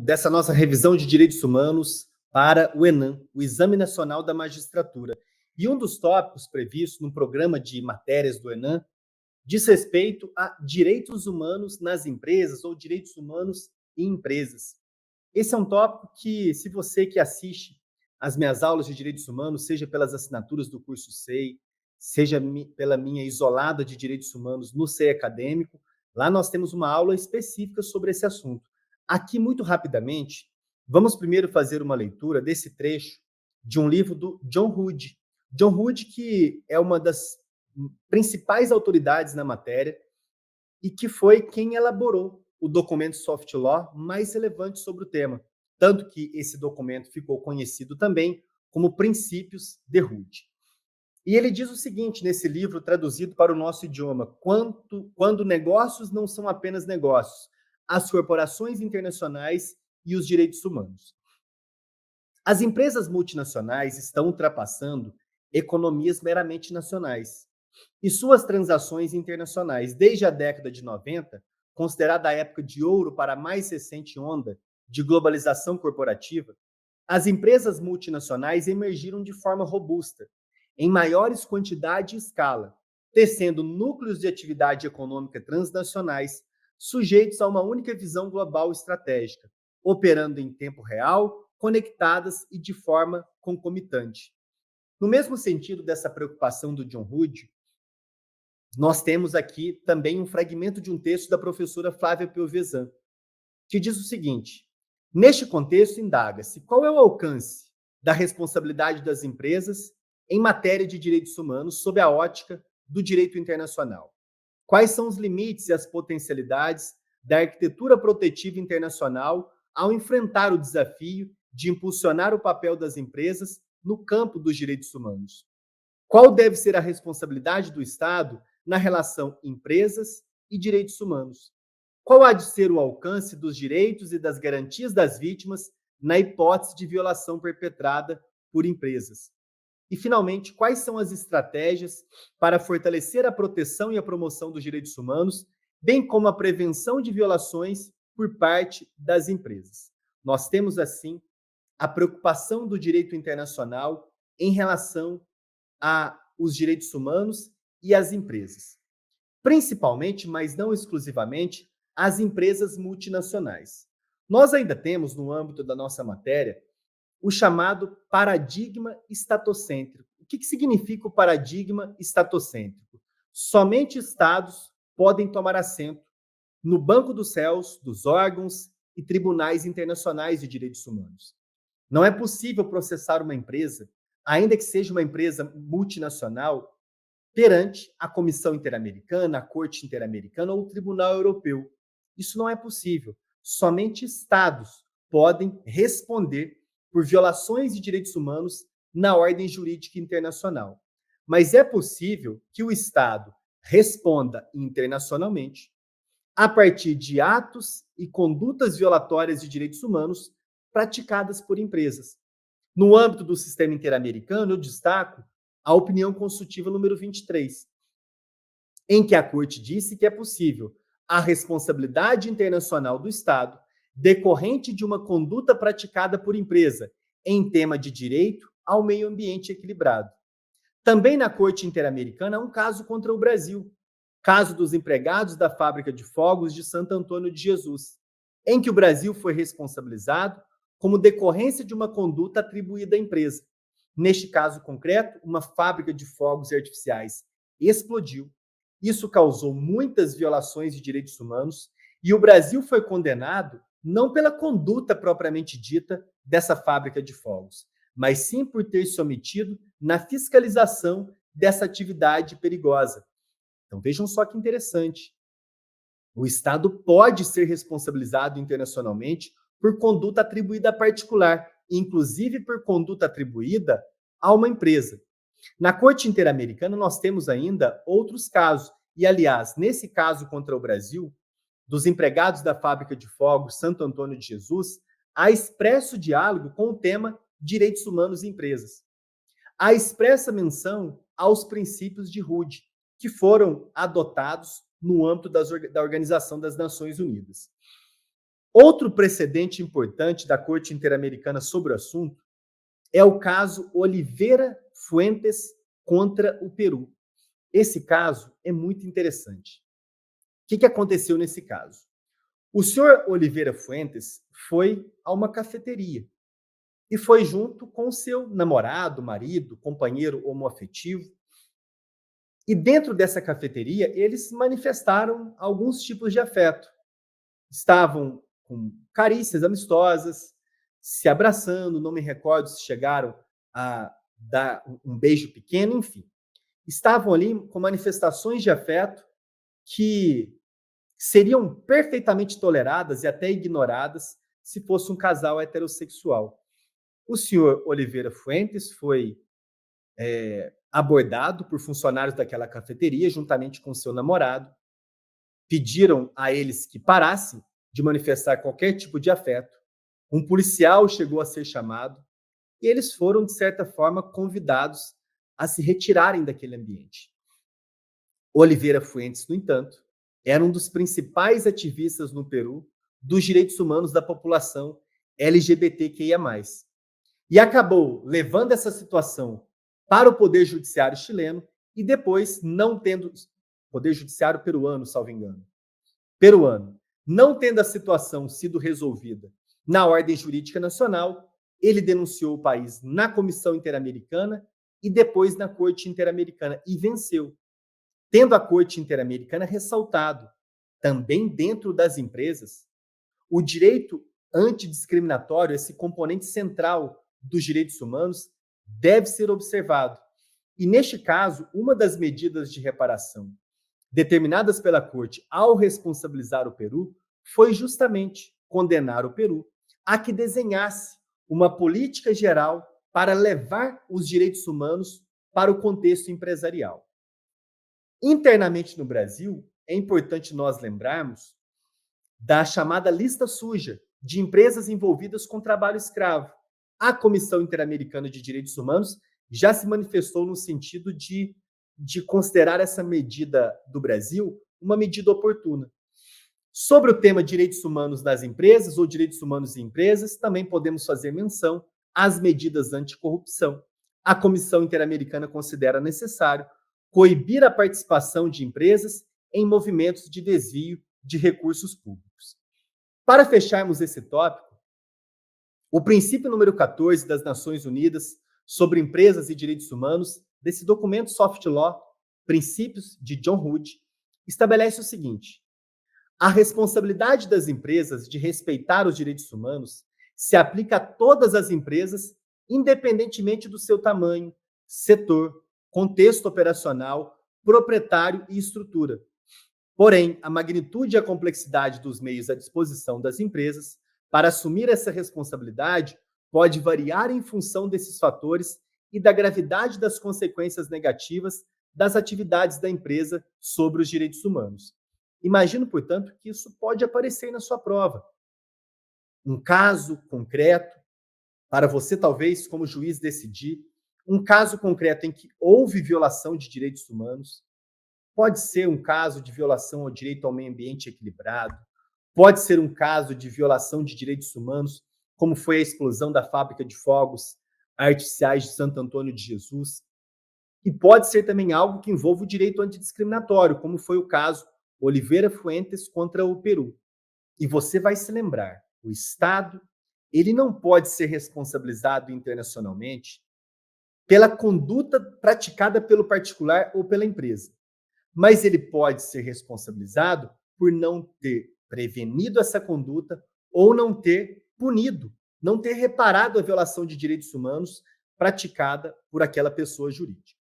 dessa nossa revisão de direitos humanos para o ENAM, o Exame Nacional da Magistratura. E um dos tópicos previstos no programa de matérias do ENAM diz respeito a direitos humanos nas empresas ou direitos humanos em empresas. Esse é um tópico que, se você que assiste às minhas aulas de direitos humanos, seja pelas assinaturas do curso SEI, seja pela minha isolada de direitos humanos no SEI acadêmico, lá nós temos uma aula específica sobre esse assunto. Aqui, muito rapidamente, vamos primeiro fazer uma leitura desse trecho de um livro do John Hood. John Hood, que é uma das principais autoridades na matéria e que foi quem elaborou o documento soft law mais relevante sobre o tema. Tanto que esse documento ficou conhecido também como Princípios de Hood. E ele diz o seguinte nesse livro traduzido para o nosso idioma: quando negócios não são apenas negócios, as corporações internacionais e os direitos humanos. As empresas multinacionais estão ultrapassando economias meramente nacionais e suas transações internacionais. Desde a década de 90, considerada a época de ouro para a mais recente onda de globalização corporativa, as empresas multinacionais emergiram de forma robusta, em maiores quantidade e escala, tecendo núcleos de atividade econômica transnacionais sujeitos a uma única visão global estratégica, operando em tempo real, conectadas e de forma concomitante. No mesmo sentido dessa preocupação do John Hood, nós temos aqui também um fragmento de um texto da professora Flávia Piovesan, que diz o seguinte: neste contexto, indaga-se qual é o alcance da responsabilidade das empresas em matéria de direitos humanos sob a ótica do direito internacional. Quais são os limites e as potencialidades da arquitetura protetiva internacional ao enfrentar o desafio de impulsionar o papel das empresas no campo dos direitos humanos? Qual deve ser a responsabilidade do Estado na relação empresas e direitos humanos? Qual há de ser o alcance dos direitos e das garantias das vítimas na hipótese de violação perpetrada por empresas? E, finalmente, quais são as estratégias para fortalecer a proteção e a promoção dos direitos humanos, bem como a prevenção de violações por parte das empresas? Nós temos, assim, a preocupação do direito internacional em relação aos direitos humanos e às empresas. Principalmente, mas não exclusivamente, as empresas multinacionais. Nós ainda temos, no âmbito da nossa matéria, o chamado paradigma estatocêntrico. O que significa o paradigma estatocêntrico? Somente estados podem tomar assento no banco dos réus, dos órgãos e tribunais internacionais de direitos humanos. Não é possível processar uma empresa, ainda que seja uma empresa multinacional, perante a Comissão Interamericana, a Corte Interamericana ou o Tribunal Europeu. Isso não é possível. Somente estados podem responder por violações de direitos humanos na ordem jurídica internacional. Mas é possível que o Estado responda internacionalmente a partir de atos e condutas violatórias de direitos humanos praticadas por empresas. No âmbito do sistema interamericano, eu destaco a opinião consultiva número 23, em que a Corte disse que é possível a responsabilidade internacional do Estado decorrente de uma conduta praticada por empresa em tema de direito ao meio ambiente equilibrado. Também na Corte Interamericana há um caso contra o Brasil, caso dos empregados da fábrica de fogos de Santo Antônio de Jesus, em que o Brasil foi responsabilizado como decorrência de uma conduta atribuída à empresa. Neste caso concreto, uma fábrica de fogos artificiais explodiu. Isso causou muitas violações de direitos humanos e o Brasil foi condenado não pela conduta propriamente dita dessa fábrica de fogos, mas sim por ter se omitido na fiscalização dessa atividade perigosa. Então vejam só que interessante. O Estado pode ser responsabilizado internacionalmente por conduta atribuída a particular, inclusive por conduta atribuída a uma empresa. Na Corte Interamericana, nós temos ainda outros casos. E, aliás, nesse caso contra o Brasil, dos empregados da fábrica de fogos Santo Antônio de Jesus, há expresso diálogo com o tema direitos humanos e empresas. Há expressa menção aos princípios de Hood, que foram adotados no âmbito da Organização das Nações Unidas. Outro precedente importante da Corte Interamericana sobre o assunto é o caso Oliveira Fuentes contra o Peru. Esse caso é muito interessante. O que aconteceu nesse caso? O senhor Oliveira Fuentes foi a uma cafeteria e foi junto com seu namorado, marido, companheiro homoafetivo. E dentro dessa cafeteria, eles manifestaram alguns tipos de afeto. Estavam com carícias amistosas, se abraçando, não me recordo se chegaram a dar um beijo pequeno, enfim. Estavam ali com manifestações de afeto que seriam perfeitamente toleradas e até ignoradas se fosse um casal heterossexual. O senhor Oliveira Fuentes foi abordado por funcionários daquela cafeteria, juntamente com seu namorado, pediram a eles que parassem de manifestar qualquer tipo de afeto. Um policial chegou a ser chamado e eles foram, de certa forma, convidados a se retirarem daquele ambiente. Oliveira Fuentes, no entanto, era um dos principais ativistas no Peru dos direitos humanos da população LGBTQIA+. E acabou levando essa situação para o Poder Judiciário chileno e depois, não tendo... Poder Judiciário peruano, salvo engano. Peruano. Não tendo a situação sido resolvida na ordem jurídica nacional, ele denunciou o país na Comissão Interamericana e depois na Corte Interamericana e venceu, tendo a Corte Interamericana ressaltado, também dentro das empresas, o direito antidiscriminatório, esse componente central dos direitos humanos, deve ser observado. E, neste caso, uma das medidas de reparação determinadas pela Corte ao responsabilizar o Peru foi justamente condenar o Peru a que desenhasse uma política geral para levar os direitos humanos para o contexto empresarial. Internamente no Brasil, é importante nós lembrarmos da chamada lista suja de empresas envolvidas com trabalho escravo. A Comissão Interamericana de Direitos Humanos já se manifestou no sentido de considerar essa medida do Brasil uma medida oportuna. Sobre o tema direitos humanos das empresas ou direitos humanos em empresas, também podemos fazer menção às medidas anticorrupção. A Comissão Interamericana considera necessário coibir a participação de empresas em movimentos de desvio de recursos públicos. Para fecharmos esse tópico, o princípio número 14 das Nações Unidas sobre empresas e direitos humanos, desse documento Soft Law, Princípios de John Hood, estabelece o seguinte: a responsabilidade das empresas de respeitar os direitos humanos se aplica a todas as empresas, independentemente do seu tamanho, setor, contexto operacional, proprietário e estrutura. Porém, a magnitude e a complexidade dos meios à disposição das empresas para assumir essa responsabilidade pode variar em função desses fatores e da gravidade das consequências negativas das atividades da empresa sobre os direitos humanos. Imagino, portanto, que isso pode aparecer na sua prova. Um caso concreto, para você, talvez, como juiz, decidir, um caso concreto em que houve violação de direitos humanos, pode ser um caso de violação ao direito ao meio ambiente equilibrado, pode ser um caso de violação de direitos humanos, como foi a explosão da fábrica de fogos artificiais de Santo Antônio de Jesus, e pode ser também algo que envolva o direito antidiscriminatório, como foi o caso Oliveira Fuentes contra o Peru. E você vai se lembrar, o Estado, ele não pode ser responsabilizado internacionalmente pela conduta praticada pelo particular ou pela empresa, mas ele pode ser responsabilizado por não ter prevenido essa conduta ou não ter punido, não ter reparado a violação de direitos humanos praticada por aquela pessoa jurídica.